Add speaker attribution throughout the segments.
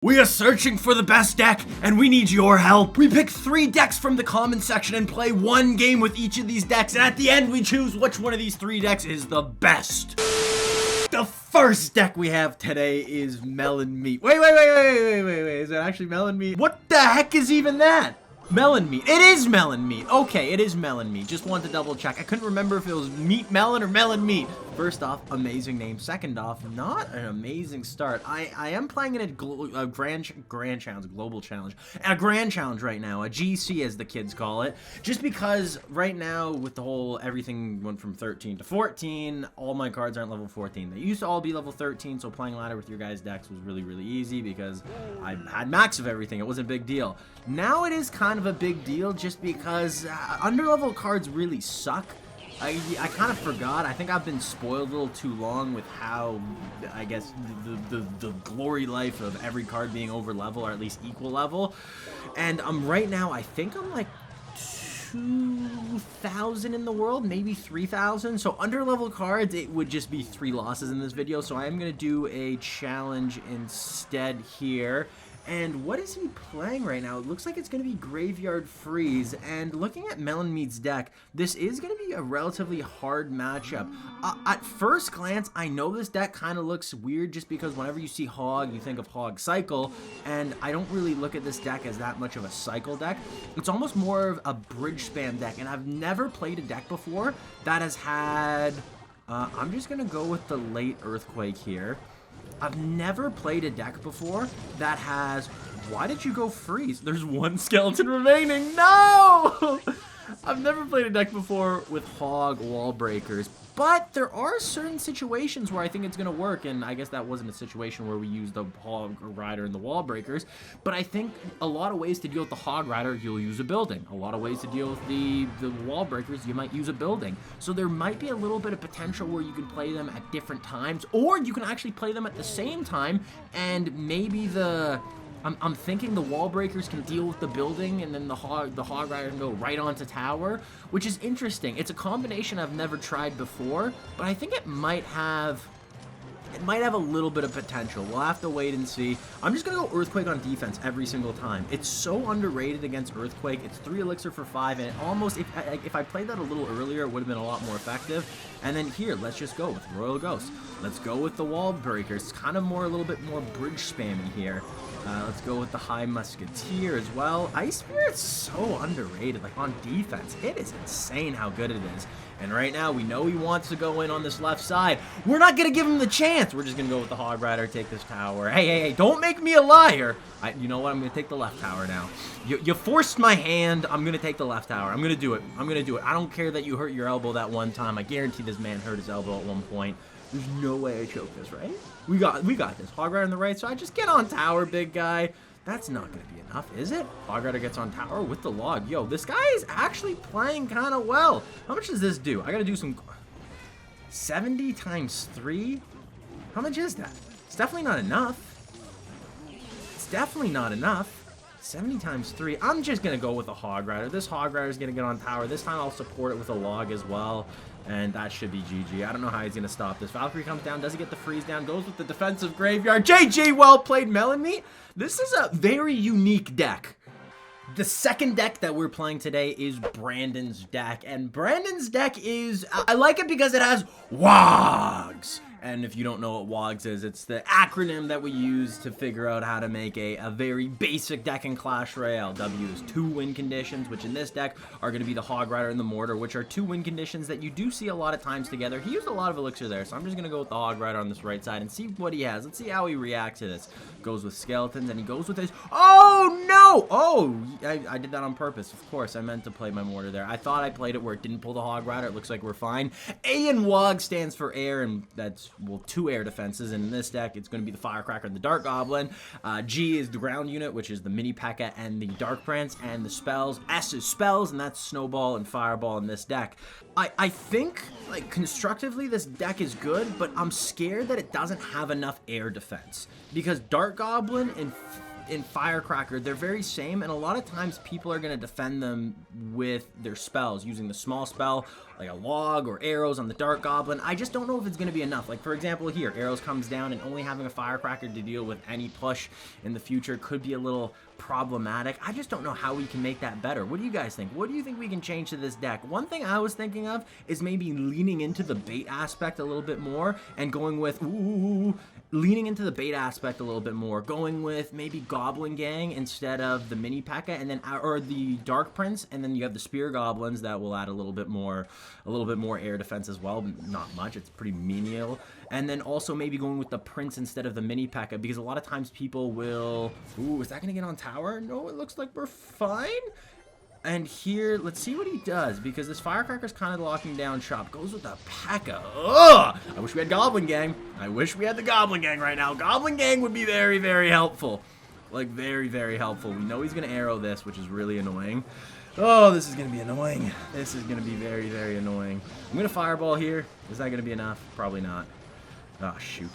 Speaker 1: We are searching for the best deck, and we need your help. We pick 3 decks from the comment section and play 1 game with each of these decks, and at the end we choose which one of these 3 decks is the best. The first deck we have today is MelonMeat. Wait, is it actually MelonMeat? What the heck is even that? MelonMeat. It is MelonMeat. Okay, it is MelonMeat. Just wanted to double check. I couldn't remember if it was Meat Melon or MelonMeat. First off, amazing name. Second off, not an amazing start. I am playing in a grand challenge, global challenge, and a grand challenge right now, a GC as the kids call it, just because right now with the whole everything went from 13 to 14, all my cards aren't level 14. They used to all be level 13, so playing ladder with your guys' decks was really, really easy because I had max of everything. It wasn't a big deal. Now it is kind of a big deal just because underlevel cards really suck. I kind of forgot. I think I've been spoiled a little too long with how, I guess, the glory life of every card being over level or at least equal level. And right now, I think I'm like 2,000 in the world, maybe 3,000. So underlevel cards, it would just be 3 losses in this video. So I am going to do a challenge instead here. And what is he playing right now? It looks like it's going to be Graveyard Freeze. And looking at MelonMeat's deck, this is going to be a relatively hard matchup. At first glance, I know this deck kind of looks weird just because whenever you see Hog, you think of Hog Cycle. And I don't really look at this deck as that much of a Cycle deck. It's almost more of a Bridge Spam deck. And I've never played a deck before that has had... I'm just going to go with the late Earthquake here. I've never played a deck before that has... Why did you go freeze? There's 1 skeleton remaining. No! I've never played a deck before with Hog Wall Breakers. But there are certain situations where I think it's going to work. And I guess that wasn't a situation where we used the Hog Rider and the Wall Breakers. But I think a lot of ways to deal with the Hog Rider, you'll use a building. A lot of ways to deal with the Wall Breakers, you might use a building. So there might be a little bit of potential where you can play them at different times. Or you can actually play them at the same time. And maybe the... I'm thinking the Wall Breakers can deal with the building, and then the Hog Rider can go right onto tower, which is interesting. It's a combination I've never tried before, but I think it might have a little bit of potential. We'll have to wait and see. I'm just gonna go Earthquake on defense every single time. It's so underrated against Earthquake. It's 3 elixir for 5, and it almost, if I played that a little earlier, it would have been a lot more effective. And then here, let's just go with Royal Ghost. Let's go with the Wall Breakers. It's kind of a little bit more bridge spammy here. Let's go with the High Musketeer as well. Ice Spirit's so underrated, like on defense. It is insane how good it is. And right now, we know he wants to go in on this left side. We're not going to give him the chance. We're just going to go with the Hog Rider, take this tower. Hey, don't make me a liar. You know what? I'm going to take the left tower now. You forced my hand. I'm going to take the left tower. I'm going to do it. I don't care that you hurt your elbow that one time. I guarantee this man hurt his elbow at one point. There's no way I choke this, right? We got this. Hog Rider on the right side. Just get on tower, big guy. That's not going to be enough, is it? Hog Rider gets on tower with the log. Yo, this guy is actually playing kind of well. How much does this do? I got to do some... 70 times 3? How much is that? It's definitely not enough. It's definitely not enough. 70 times 3. I'm just going to go with a Hog Rider. This Hog Rider is going to get on tower. This time I'll support it with a log as well. And that should be GG. I don't know how he's going to stop this. Valkyrie comes down. Does he get the freeze down? Goes with the defensive graveyard. JG, well played, MelonMeat. This is a very unique deck. The second deck that we're playing today is Brandon's deck. And Brandon's deck is... I like it because it has WOGs. And if you don't know what WOGs is, it's the acronym that we use to figure out how to make a very basic deck in Clash Royale. W is 2 win conditions, which in this deck are going to be the Hog Rider and the Mortar, which are 2 win conditions that you do see a lot of times together. He used a lot of elixir there, so I'm just going to go with the Hog Rider on this right side and see what he has. Let's see how he reacts to this. Goes with skeletons, and he goes with his... Oh, no! Oh, I did that on purpose. Of course, I meant to play my Mortar there. I thought I played it where it didn't pull the Hog Rider. It looks like we're fine. A in WOG stands for air, and that's... well, 2 air defenses, and in this deck it's going to be the Firecracker and the Dark Goblin. G is the ground unit, which is the Mini P.E.K.K.A. and the Dark Prince, and the spells. S is spells, and that's Snowball and Fireball in this deck. I think, like, constructively this deck is good, but I'm scared that it doesn't have enough air defense, because Dark Goblin and in Firecracker, they're very same, and a lot of times people are going to defend them with their spells, using the small spell, like a log or arrows on the Dark Goblin. I just don't know if it's going to be enough. Like, for example, here, arrows comes down, and only having a Firecracker to deal with any push in the future could be a little problematic. I just don't know how we can make that better. What do you guys think? What do you think we can change to this deck? One thing I was thinking of is maybe leaning into the bait aspect a little bit more and going with, leaning into the bait aspect a little bit more, going with maybe Goblin Gang instead of the Mini P.E.K.K.A. and then, or the Dark Prince, and then you have the Spear Goblins that will add a little bit more air defense as well. Not much, it's pretty menial. And then also maybe going with the Prince instead of the Mini P.E.K.K.A. because a lot of times people will, is that gonna get on tower? No, it looks like we're fine. And here, let's see what he does, because this Firecracker's kind of locking down shop. Goes with the P.E.K.K.A. Ugh! I wish we had Goblin Gang. I wish we had the Goblin Gang right now. Goblin Gang would be very, very helpful. Like, very, very helpful. We know he's going to arrow this, which is really annoying. Oh, this is going to be annoying. This is going to be very, very annoying. I'm going to Fireball here. Is that going to be enough? Probably not. Oh, shoot.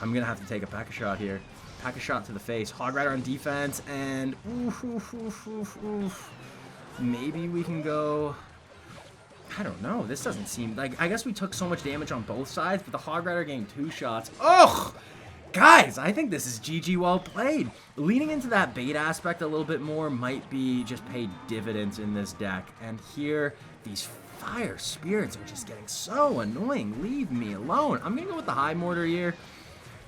Speaker 1: I'm going to have to take a P.E.K.K.A. shot here. P.E.K.K.A. shot to the face. Hog Rider on defense, and maybe we can go, I don't know, this doesn't seem, like, I guess we took so much damage on both sides, but the Hog Rider getting 2 shots. Ugh! Guys, I think this is GG well played. Leaning into that bait aspect a little bit more might be just pay dividends in this deck. And here, these Fire Spirits are just getting so annoying. Leave me alone. I'm going to go with the High Mortar here.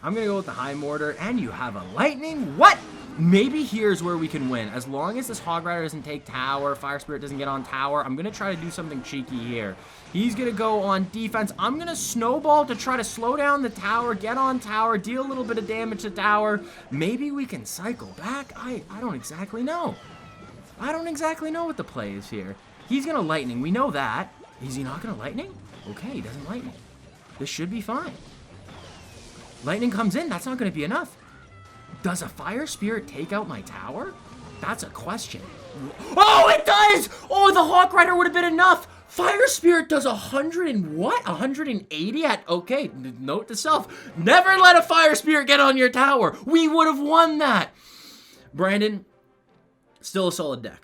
Speaker 1: I'm going to go with the High Mortar, and you have a Lightning. What? Maybe here's where we can win. As long as this Hog Rider doesn't take tower, Fire Spirit doesn't get on tower, I'm going to try to do something cheeky here. He's going to go on defense. I'm going to snowball to try to slow down the tower, get on tower, deal a little bit of damage to tower. Maybe we can cycle back. I don't exactly know. I don't exactly know what the play is here. He's going to Lightning. We know that. Is he not going to Lightning? Okay, he doesn't Lightning. This should be fine. Lightning comes in. That's not going to be enough. Does a Fire Spirit take out my tower? That's a question. Oh, it does! Oh, the Hawk Rider would have been enough. Fire Spirit does 100 and what? 180 at, okay, note to self. Never let a Fire Spirit get on your tower. We would have won that. Brandon, still a solid deck.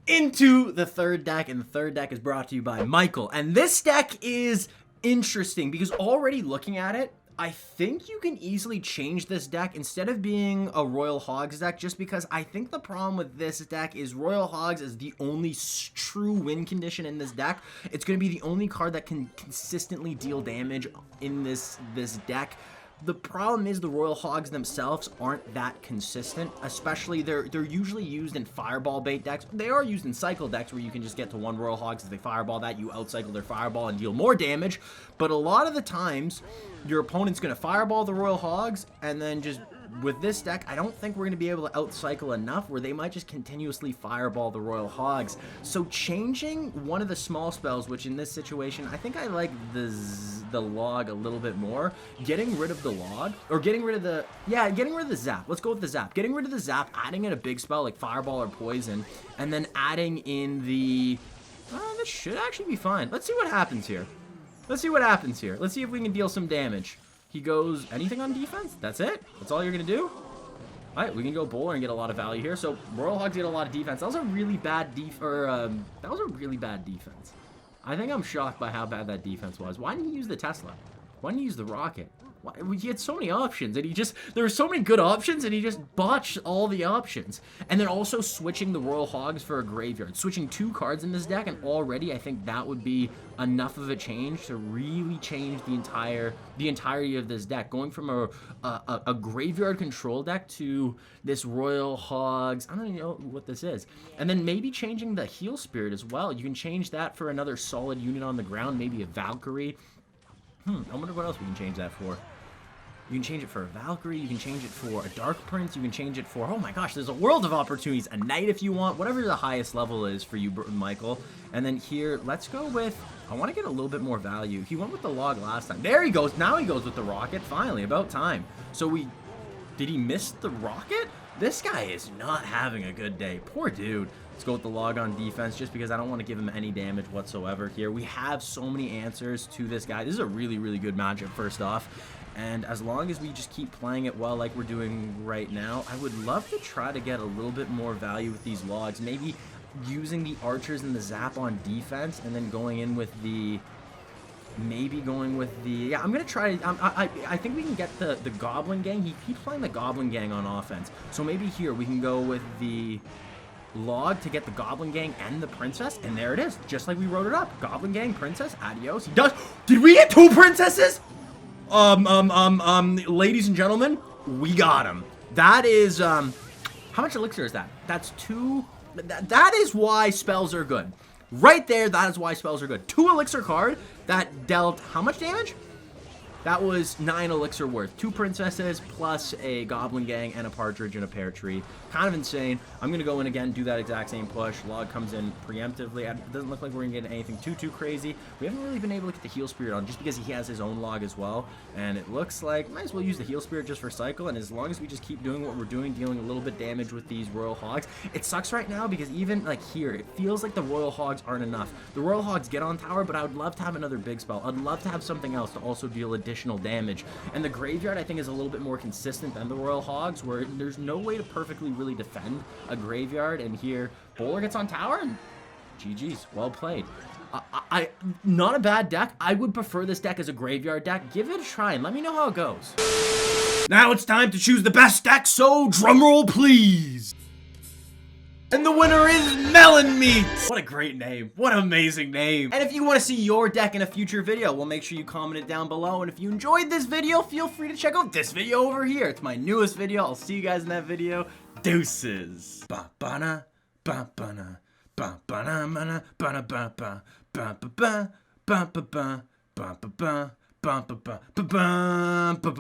Speaker 1: Into the third deck, and the third deck is brought to you by Michael. And this deck is interesting because already looking at it, I think you can easily change this deck instead of being a Royal Hogs deck, just because I think the problem with this deck is Royal Hogs is the only true win condition in this deck. It's going to be the only card that can consistently deal damage in this deck. The problem is the Royal Hogs themselves aren't that consistent, especially they're usually used in Fireball bait decks. They are used in Cycle decks where you can just get to one Royal Hogs. If they Fireball that, you outcycle their Fireball and deal more damage. But a lot of the times, your opponent's going to Fireball the Royal Hogs, and then just with this deck, I don't think we're going to be able to outcycle enough where they might just continuously Fireball the Royal Hogs. So changing one of the small spells, which in this situation, I think I like the log a little bit more. Getting rid of the log, or getting rid of the, yeah, getting rid of the zap. Let's go with the zap. Getting rid of the zap, adding in a big spell like Fireball or Poison, and then adding in the, this should actually be fine. Let's see what happens here. Let's see what happens here. Let's see if we can deal some damage. He goes anything on defense? That's it? That's all you're going to do? All right, we can go bowler and get a lot of value here. So Royal Hogs get a lot of defense. That was a really bad that was a really bad defense. I think I'm shocked by how bad that defense was. Why didn't he use the Tesla? Why didn't he use the rocket? Why? He had so many options, and there were so many good options, and he just botched all the options. And then also switching the Royal Hogs for a graveyard. Switching 2 cards in this deck, and already I think that would be enough of a change to really change the entirety of this deck. Going from a graveyard control deck to this Royal Hogs, I don't even know what this is. And then maybe changing the Heal Spirit as well. You can change that for another solid unit on the ground, maybe a Valkyrie. I wonder what else we can change that for. You can change it for a Valkyrie, you can change it for a Dark Prince, you can change it for, oh my gosh, there's a world of opportunities. A Knight if you want, whatever the highest level is for you, Michael. And then here, let's go with, I want to get a little bit more value. He went with the log last time. There he goes. Now he goes with the rocket. Finally, about time. So did he miss the rocket? This guy is not having a good day. Poor dude. Let's go with the log on defense just because I don't want to give him any damage whatsoever here. We have so many answers to this guy. This is a really, really good matchup first off. And as long as we just keep playing it well like we're doing right now, I would love to try to get a little bit more value with these logs. Maybe using the archers and the zap on defense, and then going in with the... Maybe going with the... Yeah, I'm going to try... I think we can get the Goblin Gang. He keeps playing the Goblin Gang on offense. So maybe here we can go with the log to get the Goblin Gang and the Princess. And there it is. Just like we wrote it up. Goblin Gang, Princess, adios. He does... Did we get 2 princesses? Ladies and gentlemen, we got him. That is, how much elixir is that? That's 2... That is why spells are good. Right there, that is why spells are good. 2 elixir card that dealt how much damage? That was 9 elixir worth. 2 princesses plus a Goblin Gang and a partridge and a pear tree. Kind of insane. I'm going to go in again, do that exact same push. Log comes in preemptively. It doesn't look like we're going to get anything too crazy. We haven't really been able to get the heal spirit on just because he has his own log as well. And it looks like might as well use the heal spirit just for cycle. And as long as we just keep doing what we're doing, dealing a little bit damage with these royal hogs. It sucks right now because even like here, it feels like the royal hogs aren't enough. The royal hogs get on tower, but I would love to have another big spell. I'd love to have something else to also deal additional damage. And the graveyard, I think, is a little bit more consistent than the royal hogs, where there's no way to perfectly really defend a graveyard. And here, bowler gets on tower, and GG's, well played. Not a bad deck. I would prefer this deck as a graveyard deck. Give it a try and let me know how it goes. Now it's time to choose the best deck, so drumroll please. And the winner is MelonMeat! What a great name. What an amazing name. And if you want to see your deck in a future video, well, make sure you comment it down below. And if you enjoyed this video, feel free to check out this video over here. It's my newest video. I'll see you guys in that video. Deuces. Ba-ba-na, ba-ba-na, ba-ba-na, ba-ba-na, ba-ba-ba, ba-ba-ba, ba-ba-ba, ba-ba-ba, ba-ba-ba, ba-ba-ba.